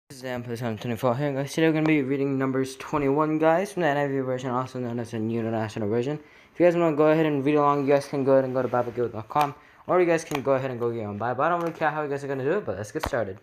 This is episode 24 here, guys. Today we're going to be reading Numbers 21, guys, from the NIV version, also known as the New International Version. If you guys want to go ahead and read along, you guys can go ahead and go to BibleGuild.com, or you guys can go ahead and go get your own Bible. I don't really care how you guys are going to do it, but let's get started.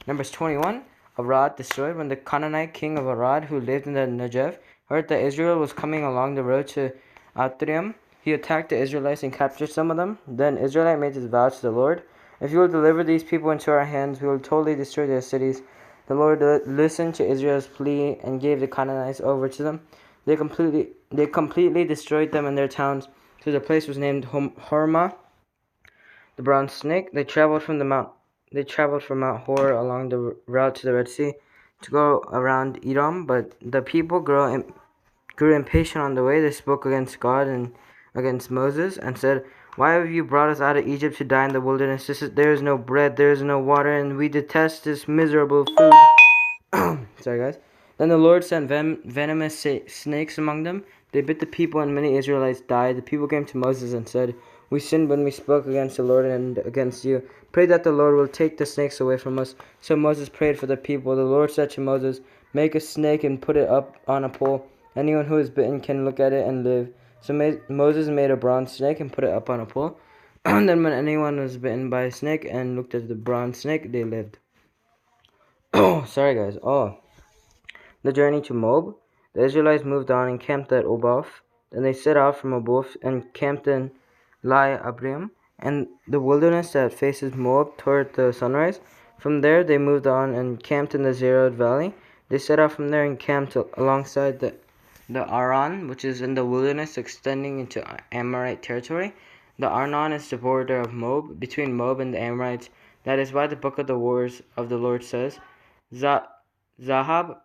Numbers 21, Arad destroyed. When the Canaanite king of Arad, who lived in the Negev, heard that Israel was coming along the road to Atrium, he attacked the Israelites and captured some of them. Then Israelite made his vow to the Lord, "If you will deliver these people into our hands, we will totally destroy their cities." The Lord listened to Israel's plea and gave the Canaanites over to them. They completely destroyed them and their towns. So the place was named Hormah, the bronze snake. They traveled from Mount Hor along the route to the Red Sea to go around Edom, but the people grew impatient on the way. They spoke against God and against Moses and said, "Why have you brought us out of Egypt to die in the wilderness? There is no bread, there is no water, and we detest this miserable food." Sorry, guys. Then the Lord sent venomous snakes among them. They bit the people, and many Israelites died. The people came to Moses and said, "We sinned when we spoke against the Lord and against you. Pray that the Lord will take the snakes away from us." So Moses prayed for the people. The Lord said to Moses, "Make a snake and put it up on a pole. Anyone who is bitten can look at it and live." So Moses made a bronze snake and put it up on a pole. And then when anyone was bitten by a snake and looked at the bronze snake, they lived. Sorry, guys. The journey to Moab. The Israelites moved on and camped at Oboth. Then they set out from Oboth and camped in Lai Abrim, and the wilderness that faces Moab toward the sunrise. From there they moved on and camped in the Zerod Valley. They set out from there and camped alongside the Arnon, which is in the wilderness extending into Amorite territory. The Arnon is the border of Moab, between Moab and the Amorites. That is why the book of the wars of the Lord says, Zahab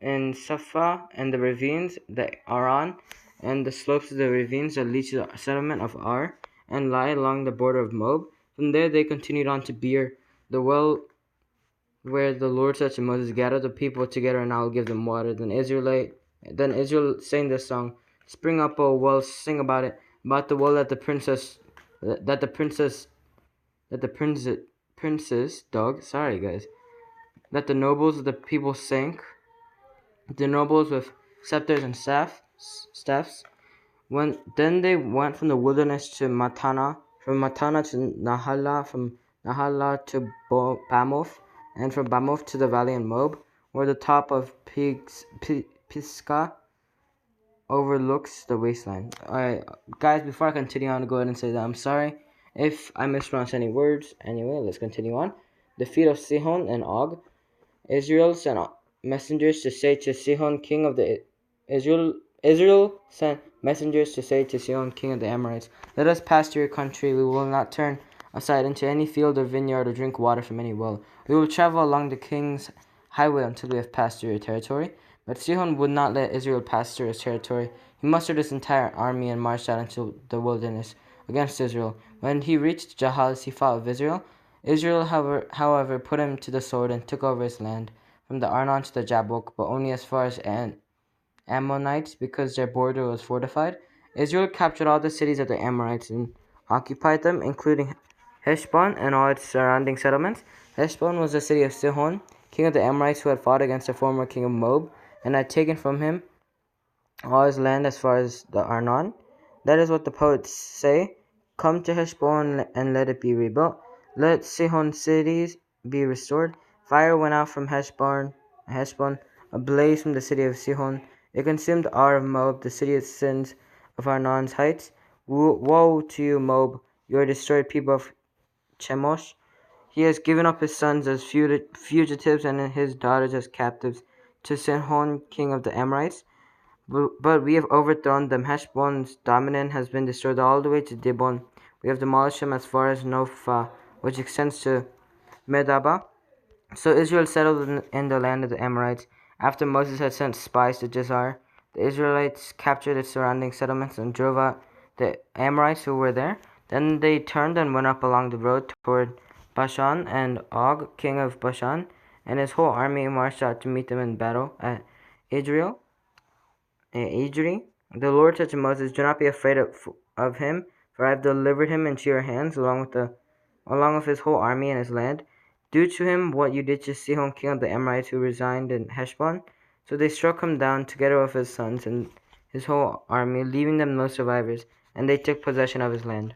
and Safa and the ravines, the Aran, and the slopes of the ravines that lead to the settlement of Ar, and lie along the border of Moab. From there they continued on to Beer, the well where the Lord said to Moses, "Gather the people together, and I will give them water." Then Israel sang this song: "Spring up, O well, sing about it, about the well that the princes dug. Sorry, guys. That the nobles of the people sank, the nobles with scepters and staffs. Then they went from the wilderness to Matana, from Matana to Nahala, from Nahala to Bamoth, and from Bamoth to the valley in Moab, where the top of Pisgah overlooks the wasteland. Alright, guys, before I continue on, go ahead and say that I'm sorry if I mispronounce any words. Anyway, let's continue on. The feet of Sihon and Og. Israel sent messengers to say to Sihon, king of the Israel sent messengers to say to Sihon, king of the Amorites, "Let us pass to your country. We will not turn aside into any field or vineyard or drink water from any well. We will travel along the king's highway until we have passed through your territory." But Sihon would not let Israel pass through his territory. He mustered his entire army and marched out into the wilderness against Israel. When he reached Jahaz, he fought with Israel. Israel, however, put him to the sword and took over his land, from the Arnon to the Jabbok, but only as far as Ammonites, because their border was fortified. Israel captured all the cities of the Amorites and occupied them, including Heshbon and all its surrounding settlements. Heshbon was the city of Sihon, king of the Amorites, who had fought against the former king of Moab, and had taken from him all his land as far as the Arnon. That is what the poets say: "Come to Heshbon and let it be rebuilt. Let Sihon's cities be restored." Fire went out from Heshbon, a blaze from the city of Sihon. It consumed Ar of Moab, the city of sins of Arnon's heights. Woe to you, Moab! You are destroyed, people of Chemosh. He has given up his sons as fugitives and his daughters as captives to Sihon, king of the Amorites. But we have overthrown them. Heshbon's dominant has been destroyed all the way to Dibon. We have demolished him as far as Nophah, which extends to Medaba. So Israel settled in the land of the Amorites. After Moses had sent spies to Jazer, the Israelites captured its surrounding settlements and drove out the Amorites who were there. Then they turned and went up along the road toward Bashan, and Og, king of Bashan, and his whole army marched out to meet them in battle at Idri. The Lord said to Moses, "Do not be afraid of him, for I have delivered him into your hands, along with his whole army and his land. Do to him what you did to Sihon, king of the Amorites, who resigned in Heshbon. So they struck him down together with his sons and his whole army, leaving them no survivors, and they took possession of his land.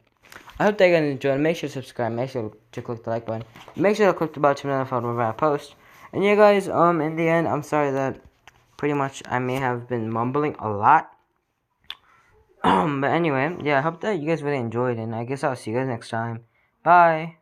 I hope that you guys enjoyed. Make sure to subscribe. Make sure to click the like button. Make sure to click the bell to be notified whenever I post. And yeah, guys, in the end, I'm sorry that pretty much I may have been mumbling a lot. But anyway, yeah, I hope that you guys really enjoyed, and I guess I'll see you guys next time. Bye.